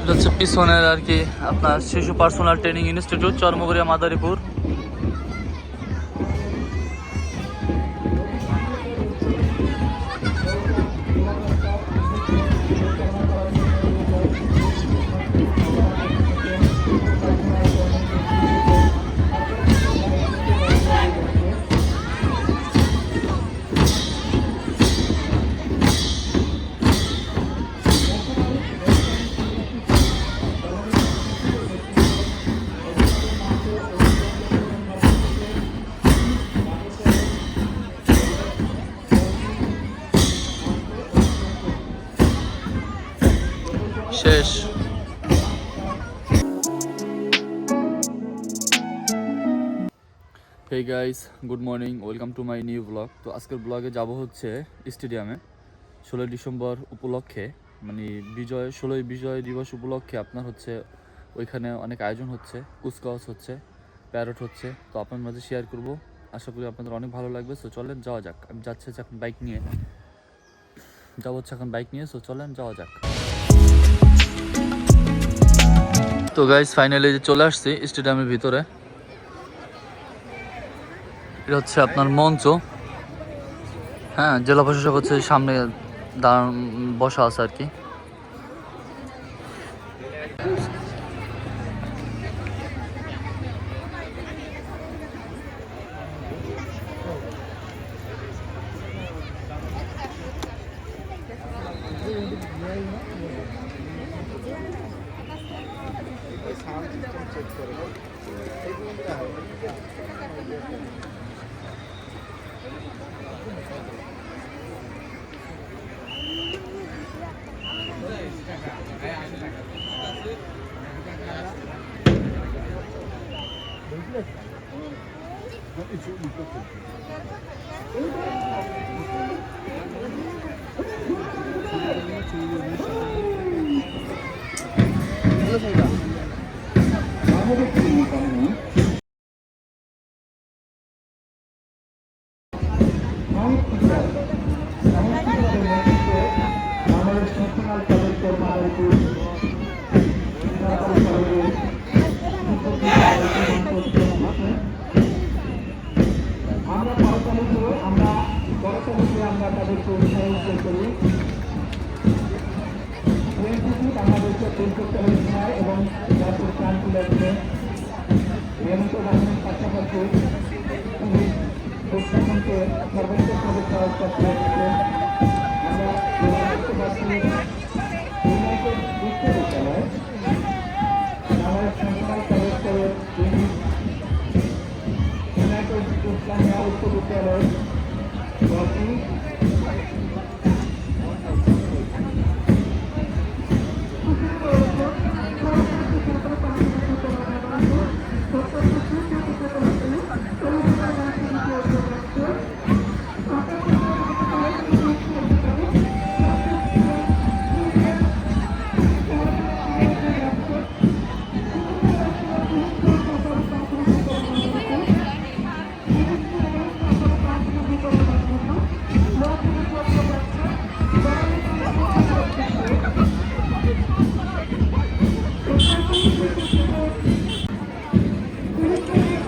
এটা হচ্ছে পিছনের আর কি আপনার শিশু personal training institute, Charmagaria, Madaripur. শেষ। Hey guys, good morning, welcome to my new blog. তো আজকের ব্লগে যাব হচ্ছে স্টেডিয়ামে 16 ডিসেম্বর উপলক্ষে, মানে 16ই বিজয় দিবস উপলক্ষে আপনার হচ্ছে ওইখানে অনেক আয়োজন হচ্ছে, কুচকাওয়াজ হচ্ছে, প্যারট হচ্ছে। তো আপনার মাঝে শেয়ার করব, আশা করি আপনাদের অনেক ভালো লাগবে। সো চলেন যাওয়া যাক। আমি যাচ্ছি এখন বাইক নিয়ে, সো চলেন যাওয়া যাক। তো গাইস ফাইনালি চলে আসছি স্টেডিয়ামের ভিতরে। এটা হচ্ছে আপনার মঞ্চ। হ্যাঁ, জেলা প্রশাসক হচ্ছে সামনে বসা আছে আর কি।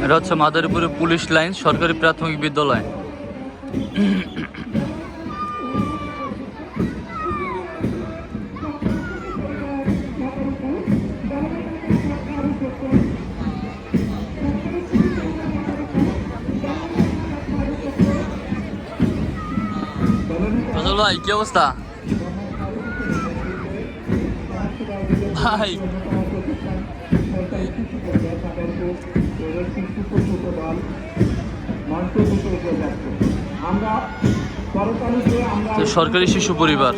এটা হচ্ছে মাদারীপুরের পুলিশ লাইন সরকারি প্রাথমিক বিদ্যালয়। ফজল ভাই, কি অবস্থা ভাই? সরকারি শিশু পরিবার।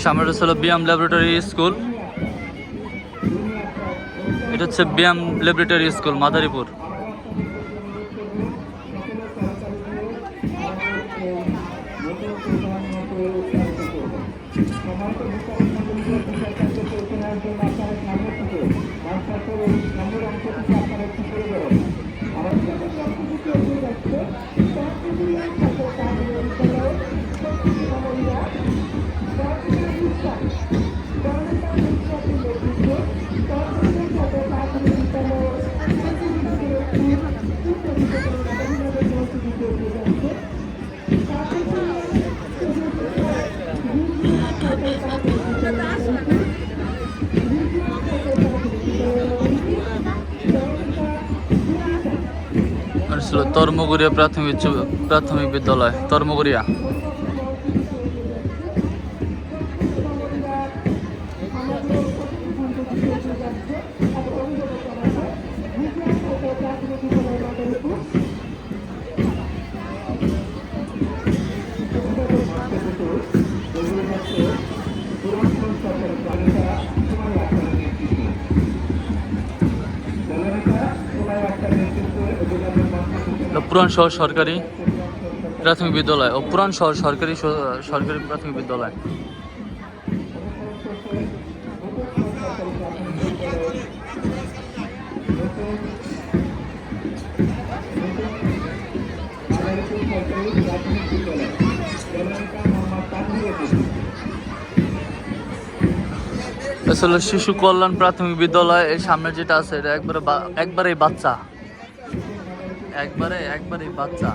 সামনে হলো বিএম ল্যাবরেটরি স্কুল। এটা হচ্ছে বিএম ল্যাবরেটরি স্কুল মাদারীপুর। তর্মগুড়িয়া প্রাথমিক বিদ্যালয়, তর্মগুড়িয়া। পুরান শহর সরকারি প্রাথমিক বিদ্যালয় ও পুরান শহর সরকারি প্রাথমিক বিদ্যালয়। আসলে শিশু কল্যাণ প্রাথমিক বিদ্যালয় এর সামনে যেটা আছে এটা একবারে বাচ্চা, একবারে বাচ্চা।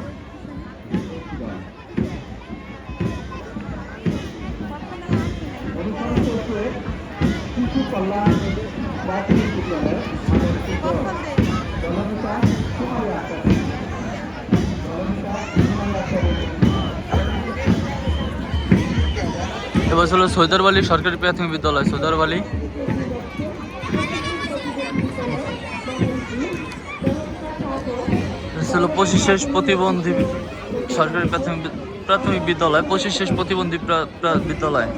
এবার হলো সৈদারবালি সরকারি প্রাথমিক বিদ্যালয়, সৈদারবালি। হলো 25 শেষ প্রতিবন্ধী সরকারি প্রাথমিক বিদ্যালয়, 25 শেষ প্রতিবন্ধী বিদ্যালয়।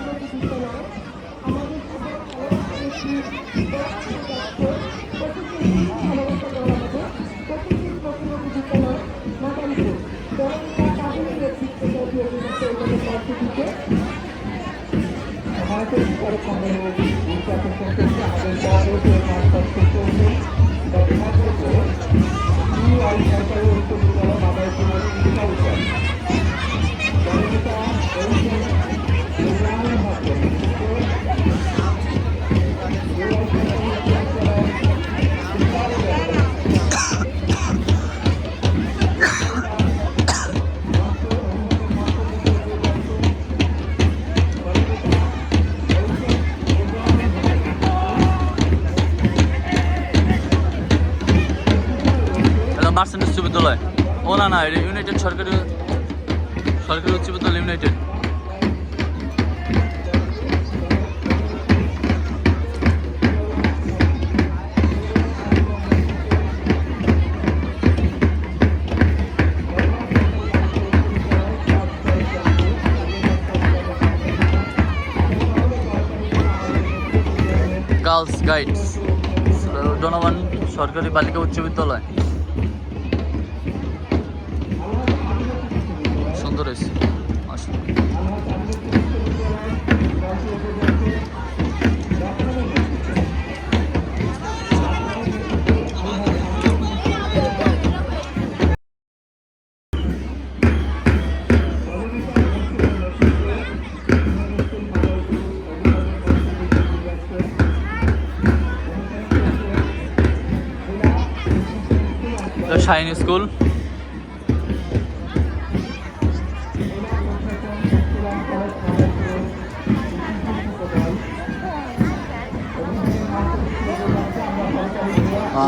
মার্সেন্ট উচ্চ বিদ্যালয়, ও না এটা ইউনাইটেড সরকারি উচ্চ বিদ্যালয়, ইউনাইটেড। গার্লস গাইডস ডোনোভান সরকারি বালিকা উচ্চ বিদ্যালয়। সুন্দর হয়েছে শাইন স্কুল।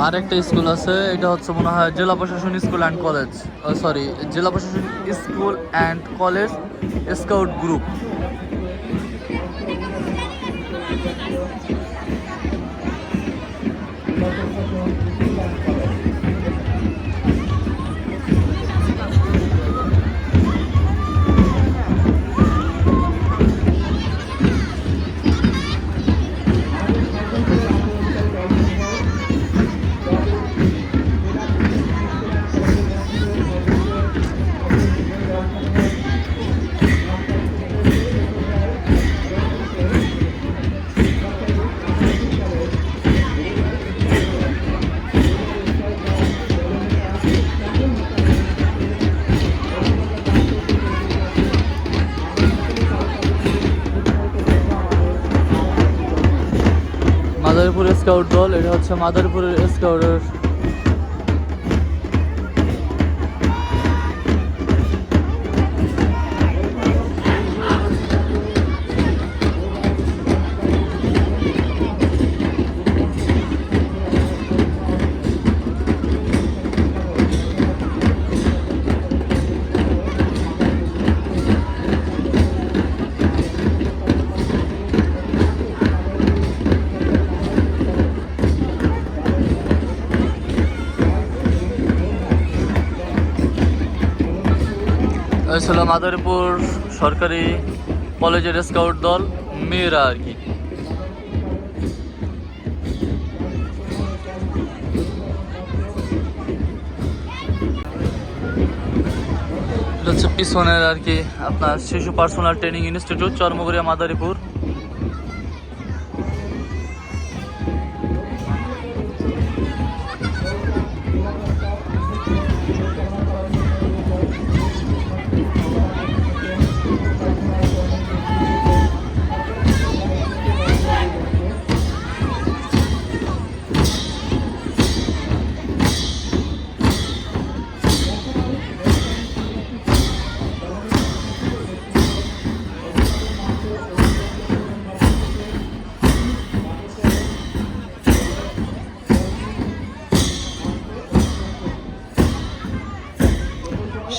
আরেকটা স্কুল আছে, এটা হচ্ছে মনে হয় জেলা প্রশাসন স্কুল অ্যান্ড কলেজ, সরি জেলা প্রশাসন school and college scout group. Scout দল, এটা হচ্ছে মাদারীপুরের স্কাউটের ছিল মাদারীপুর সরকারি কলেজের স্কাউট দল, মেয়েরা আর কি। এটা হচ্ছে পিছনের আর কি আপনার শিশু personal training institute, Charmagaria, Madaripur.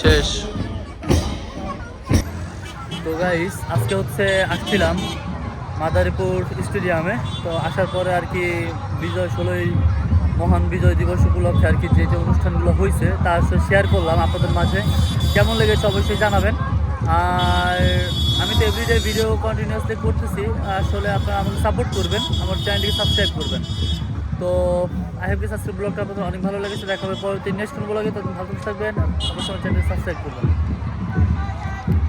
শেষ তো গাইস, আজকে হচ্ছে আসছিলাম মাদারীপুর স্টেডিয়ামে। তো আসার পরে আর কি মহান বিজয় দিবস উপলক্ষে আর কি যে যে অনুষ্ঠানগুলো হয়েছে তা শেয়ার করলাম আপনাদের মাঝে। কেমন লেগেছে অবশ্যই জানাবেন। আর আমি তো এভরিডে ভিডিও কন্টিনিউয়াসলি করতেছি, আসলে আপনারা আমাকে সাপোর্ট করবেন, আমার চ্যানেলটিকে সাবস্ক্রাইব করবেন। তো আই হোপ দিস আজকের ব্লগটা আপনাদের অনেক ভালো লেগেছে। দেখা হবে পরবর্তী নেক্সট কোন ব্লগে, তখন ভালো থাকবেন, অবশ্যই আমার চ্যানেলটি সাবস্ক্রাইব করবেন।